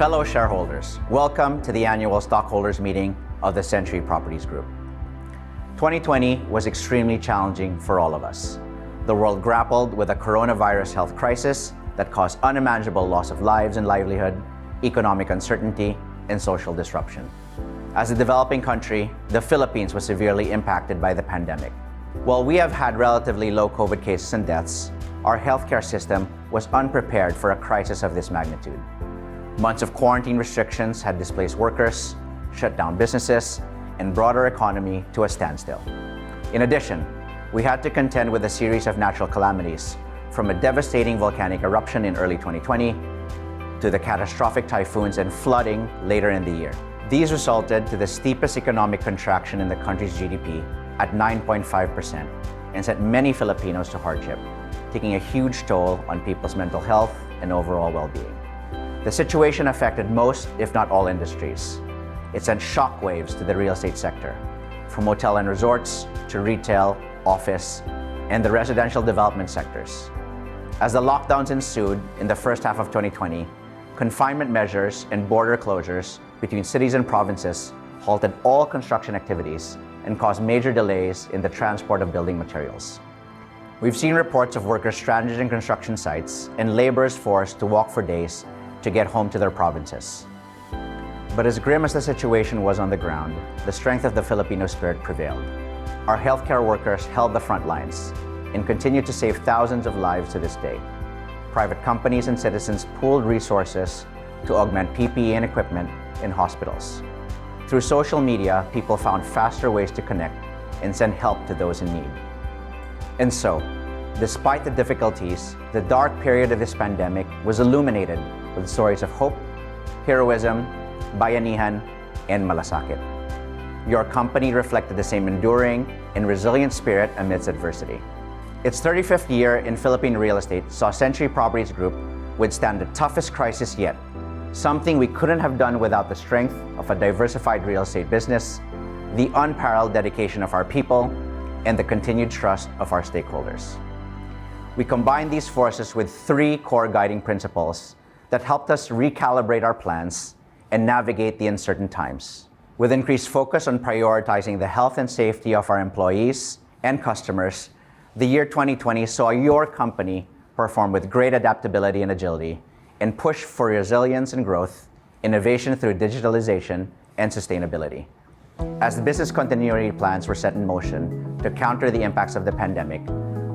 Fellow shareholders, welcome to the annual stockholders meeting of the Century Properties Group. 2020 was extremely challenging for all of us. The world grappled with a coronavirus health crisis that caused unimaginable loss of lives and livelihood, economic uncertainty, and social disruption. As a developing country, the Philippines was severely impacted by the pandemic. While we have had relatively low COVID cases and deaths, our healthcare system was unprepared for a crisis of this magnitude. Months of quarantine restrictions had displaced workers, shut down businesses, and brought our economy to a standstill. In addition, we had to contend with a series of natural calamities, from a devastating volcanic eruption in early 2020 to the catastrophic typhoons and flooding later in the year. These resulted to the steepest economic contraction in the country's GDP at 9.5% and sent many Filipinos to hardship, taking a huge toll on people's mental health and overall well-being. The situation affected most, if not all, industries. It sent shockwaves to the real estate sector, from hotel and resorts to retail, office, and the residential development sectors. As the lockdowns ensued in the first half of 2020, confinement measures and border closures between cities and provinces halted all construction activities and caused major delays in the transport of building materials. We've seen reports of workers stranded in construction sites and laborers forced to walk for days to get home to their provinces. But as grim as the situation was on the ground, the strength of the Filipino spirit prevailed. Our healthcare workers held the front lines and continue to save thousands of lives to this day. Private companies and citizens pooled resources to augment PPE and equipment in hospitals. Through social media, people found faster ways to connect and send help to those in need. And so, despite the difficulties, the dark period of this pandemic was illuminated with stories of hope, heroism, bayanihan, and malasakit. Your company reflected the same enduring and resilient spirit amidst adversity. Its 35th year in Philippine real estate saw Century Properties Group withstand the toughest crisis yet, something we couldn't have done without the strength of a diversified real estate business, the unparalleled dedication of our people, and the continued trust of our stakeholders. We combined these forces with three core guiding principles that helped us recalibrate our plans and navigate the uncertain times. With increased focus on prioritizing the health and safety of our employees and customers, the year 2020 saw your company perform with great adaptability and agility and push for resilience and growth, innovation through digitalization, and sustainability. As the business continuity plans were set in motion to counter the impacts of the pandemic,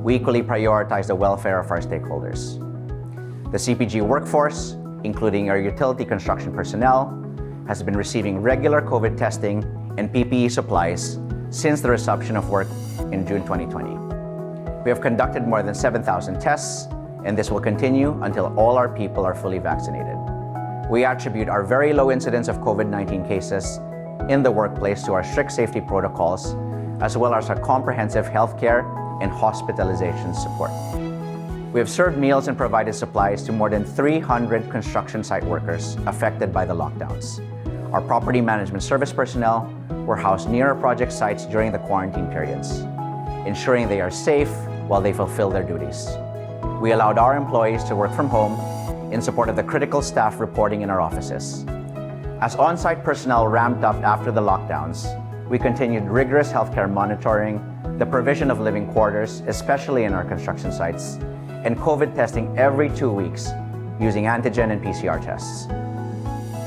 we equally prioritized the welfare of our stakeholders. The CPG workforce, including our utility construction personnel, has been receiving regular COVID testing and PPE supplies since the resumption of work in June 2020. We have conducted more than 7,000 tests, and this will continue until all our people are fully vaccinated. We attribute our very low incidence of COVID-19 cases in the workplace to our strict safety protocols, as well as our comprehensive healthcare and hospitalization support. We have served meals and provided supplies to more than 300 construction site workers affected by the lockdowns. Our property management service personnel were housed near our project sites during the quarantine periods, ensuring they are safe while they fulfill their duties. We allowed our employees to work from home in support of the critical staff reporting in our offices. As on-site personnel ramped up after the lockdowns, we continued rigorous healthcare monitoring, the provision of living quarters, especially in our construction sites, and COVID testing every 2 weeks using antigen and PCR tests.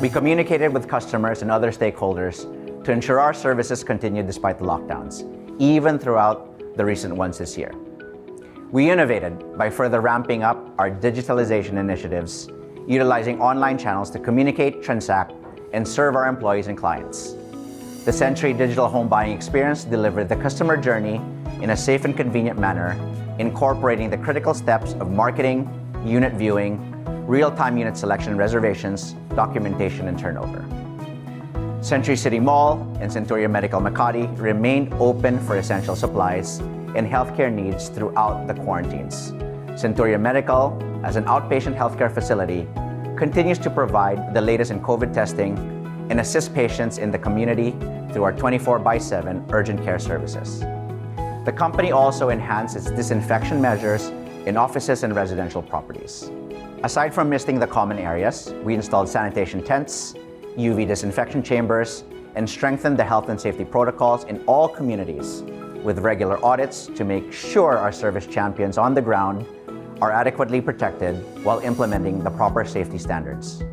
We communicated with customers and other stakeholders to ensure our services continued despite the lockdowns, even throughout the recent ones this year. We innovated by further ramping up our digitalization initiatives, utilizing online channels to communicate, transact, and serve our employees and clients. The Century digital home buying experience delivered the customer journey in a safe and convenient manner, incorporating the critical steps of marketing, unit viewing, real-time unit selection and reservations, documentation, and turnover. Century City Mall and Centuria Medical Makati remained open for essential supplies and healthcare needs throughout the quarantines. Centuria Medical, as an outpatient healthcare facility, continues to provide the latest in COVID testing and assist patients in the community through our 24/7 urgent care services. The company also enhanced its disinfection measures in offices and residential properties. Aside from misting the common areas, we installed sanitation tents, UV disinfection chambers, and strengthened the health and safety protocols in all communities with regular audits to make sure our service champions on the ground are adequately protected while implementing the proper safety standards.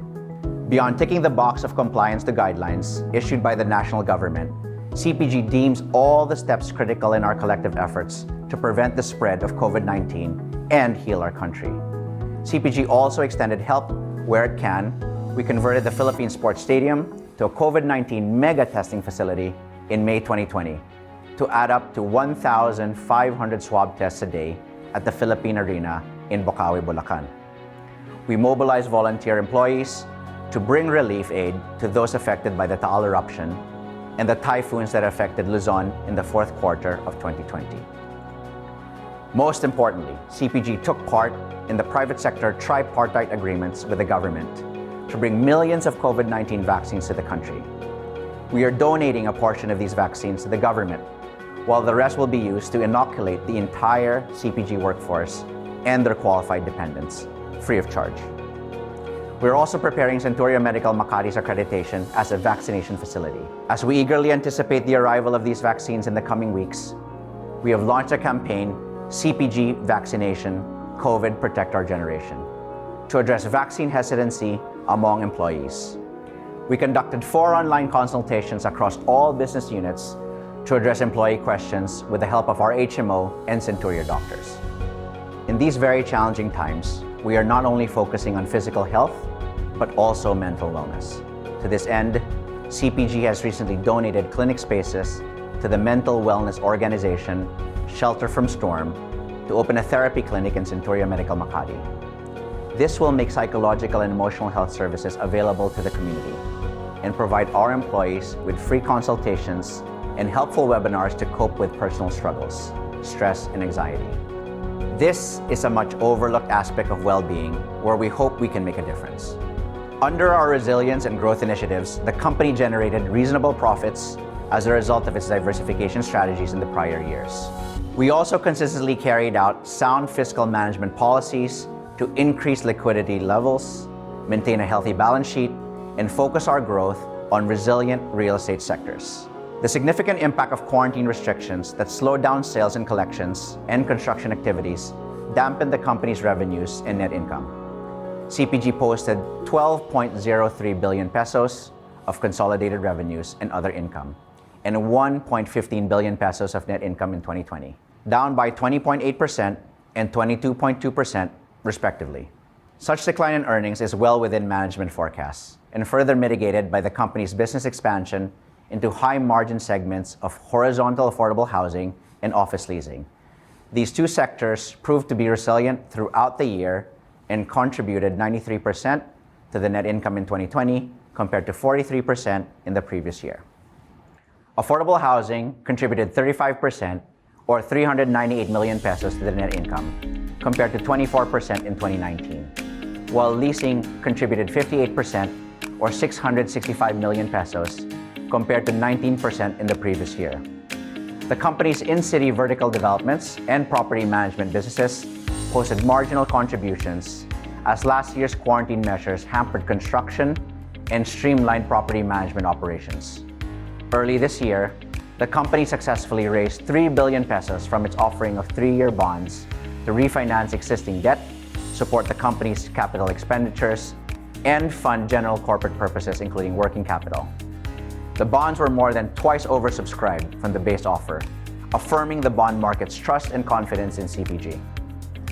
Beyond ticking the box of compliance to guidelines issued by the national government, CPG deems all the steps critical in our collective efforts to prevent the spread of COVID-19 and heal our country. CPG also extended help where it can. We converted the Philippine Sports Stadium to a COVID-19 mega testing facility in May 2020 to add up to 1,500 swab tests a day at the Philippine Arena in Bocaue, Bulacan. We mobilized volunteer employees to bring relief aid to those affected by the Taal eruption and the typhoons that affected Luzon in the fourth quarter of 2020. Most importantly, CPG took part in the private sector tripartite agreements with the government to bring millions of COVID-19 vaccines to the country. We are donating a portion of these vaccines to the government, while the rest will be used to inoculate the entire CPG workforce and their qualified dependents, free of charge. We're also preparing Centuria Medical Makati's accreditation as a vaccination facility. As we eagerly anticipate the arrival of these vaccines in the coming weeks, we have launched a campaign, CPG Vaccination, COVID Protect Our Generation, to address vaccine hesitancy among employees. We conducted 4 online consultations across all business units to address employee questions with the help of our HMO and Centuria doctors. In these very challenging times, we are not only focusing on physical health, but also mental wellness. To this end, CPG has recently donated clinic spaces to the mental wellness organization Shelter from Storm to open a therapy clinic in Centuria Medical Makati. This will make psychological and emotional health services available to the community and provide our employees with free consultations and helpful webinars to cope with personal struggles, stress, and anxiety. This is a much overlooked aspect of well-being where we hope we can make a difference. Under our resilience and growth initiatives, the company generated reasonable profits as a result of its diversification strategies in the prior years. We also consistently carried out sound fiscal management policies to increase liquidity levels, maintain a healthy balance sheet, and focus our growth on resilient real estate sectors. The significant impact of quarantine restrictions that slowed down sales and collections and construction activities dampened the company's revenues and net income. CPG posted 12.03 billion pesos of consolidated revenues and other income, and 1.15 billion pesos of net income in 2020, down by 20.8% and 22.2% respectively. Such decline in earnings is well within management forecasts and further mitigated by the company's business expansion into high-margin segments of horizontal affordable housing and office leasing. These two sectors proved to be resilient throughout the year and contributed 93% to the net income in 2020 compared to 43% in the previous year. Affordable housing contributed 35% or 398 million pesos to the net income compared to 24% in 2019, while leasing contributed 58% or 665 million pesos compared to 19% in the previous year. The company's in-city vertical developments and property management businesses posted marginal contributions as last year's quarantine measures hampered construction and streamlined property management operations. Early this year, the company successfully raised 3 billion pesos from its offering of 3-year bonds to refinance existing debt, support the company's capital expenditures, and fund general corporate purposes including working capital. The bonds were more than twice oversubscribed from the base offer, affirming the bond market's trust and confidence in CPG.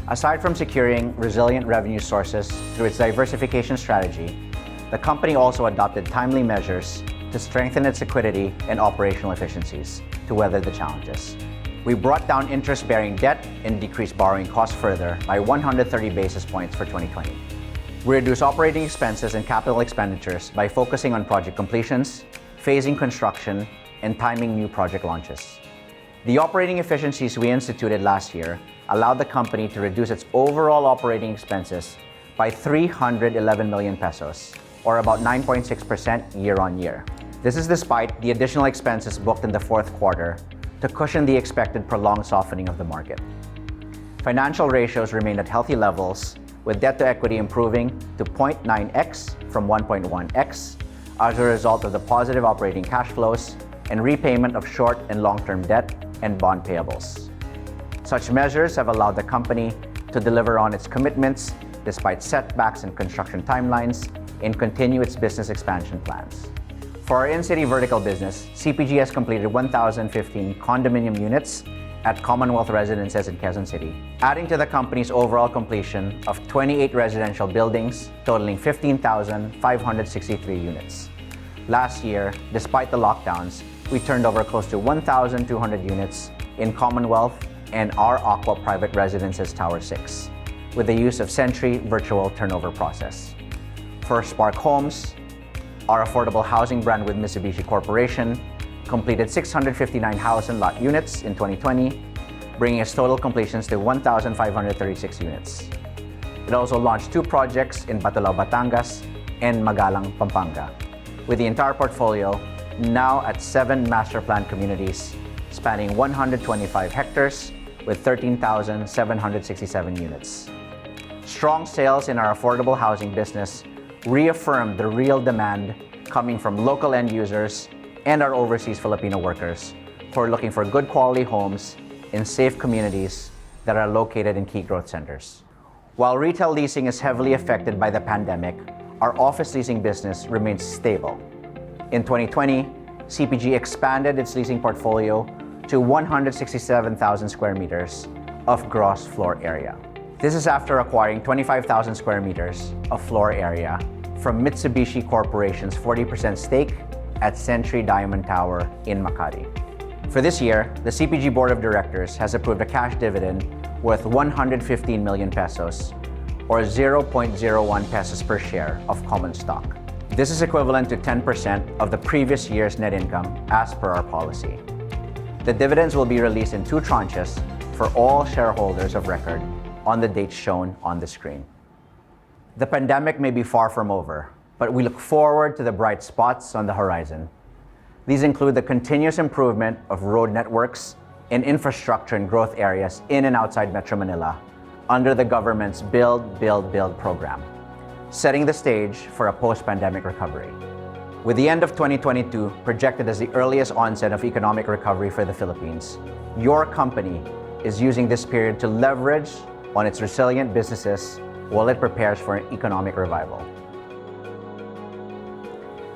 Aside from securing resilient revenue sources through its diversification strategy, the company also adopted timely measures to strengthen its liquidity and operational efficiencies to weather the challenges. We brought down interest-bearing debt and decreased borrowing costs further by 130 basis points for 2020. We reduced operating expenses and capital expenditures by focusing on project completions, phasing construction, and timing new project launches. The operating efficiencies we instituted last year allowed the company to reduce its overall operating expenses by 311 million pesos, or about 9.6% year-on-year. This is despite the additional expenses booked in the fourth quarter to cushion the expected prolonged softening of the market. Financial ratios remained at healthy levels with debt to equity improving to 0.9x from 1.1x as a result of the positive operating cash flows and repayment of short and long-term debt and bond payables. Such measures have allowed the company to deliver on its commitments despite setbacks in construction timelines and continue its business expansion plans. For our in-city vertical business, CPG has completed 1,015 condominium units at Commonwealth Residences in Quezon City, adding to the company's overall completion of 28 residential buildings totaling 15,563 units. Last year, despite the lockdowns, we turned over close to 1,200 units in Commonwealth and our Aqua Private Residences Tower 6, with the use of Century virtual turnover process. For Spark Homes, our affordable housing brand with Mitsubishi Corporation, completed 659 house and lot units in 2020, bringing its total completions to 1,536 units. It also launched 2 projects in Batulao, Batangas and Magalang, Pampanga, with the entire portfolio now at 7 master plan communities spanning 125 hectares with 13,767 units. Strong sales in our affordable housing business reaffirmed the real demand coming from local end users and our overseas Filipino workers who are looking for good quality homes in safe communities that are located in key growth centers. While retail leasing is heavily affected by the pandemic, our office leasing business remains stable. In 2020, CPG expanded its leasing portfolio to 167,000 square meters of gross floor area. This is after acquiring 25,000 square meters of floor area from Mitsubishi Corporation's 40% stake at Century Diamond Tower in Makati. For this year, the CPG Board of Directors has approved a cash dividend worth 115 million pesos or 0.01 pesos per share of common stock. This is equivalent to 10% of the previous year's net income as per our policy. The dividends will be released in 2 tranches for all shareholders of record on the dates shown on the screen. The pandemic may be far from over, but we look forward to the bright spots on the horizon. These include the continuous improvement of road networks and infrastructure in growth areas in and outside Metro Manila under the government's Build, Build, Build program, setting the stage for a post-pandemic recovery. With the end of 2022 projected as the earliest onset of economic recovery for the Philippines, your company is using this period to leverage on its resilient businesses while it prepares for an economic revival.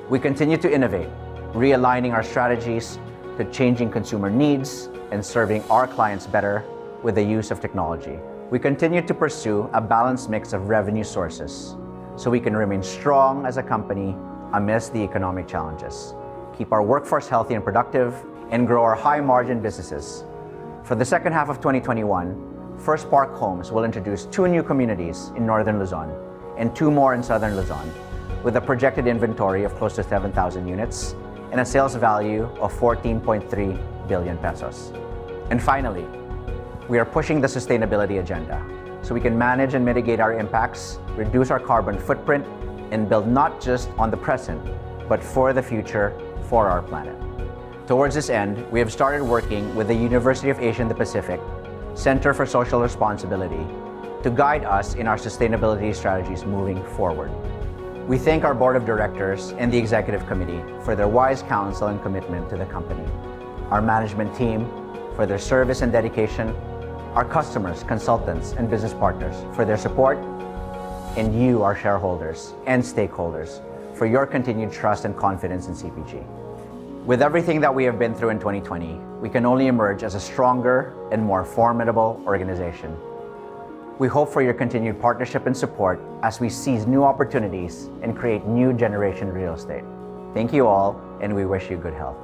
We continue to innovate, realigning our strategies to changing consumer needs and serving our clients better with the use of technology. We continue to pursue a balanced mix of revenue sources so we can remain strong as a company amidst the economic challenges, keep our workforce healthy and productive, and grow our high-margin businesses. For the second half of 2021, First Park Homes will introduce 2 new communities in Northern Luzon and 2 more in Southern Luzon, with a projected inventory of close to 7,000 units and a sales value of 14.3 billion pesos. And finally, we are pushing the sustainability agenda so we can manage and mitigate our impacts, reduce our carbon footprint, and build not just on the present, but for the future for our planet. Towards this end, we have started working with the University of Asia and the Pacific Center for Social Responsibility to guide us in our sustainability strategies moving forward. We thank our Board of Directors and the Executive Committee for their wise counsel and commitment to the company, our management team for their service and dedication, our customers, consultants, and business partners for their support, and you, our shareholders and stakeholders, for your continued trust and confidence in CPG. With everything that we have been through in 2020, we can only emerge as a stronger and more formidable organization. We hope for your continued partnership and support as we seize new opportunities and create new generation real estate. Thank you all, and we wish you good health.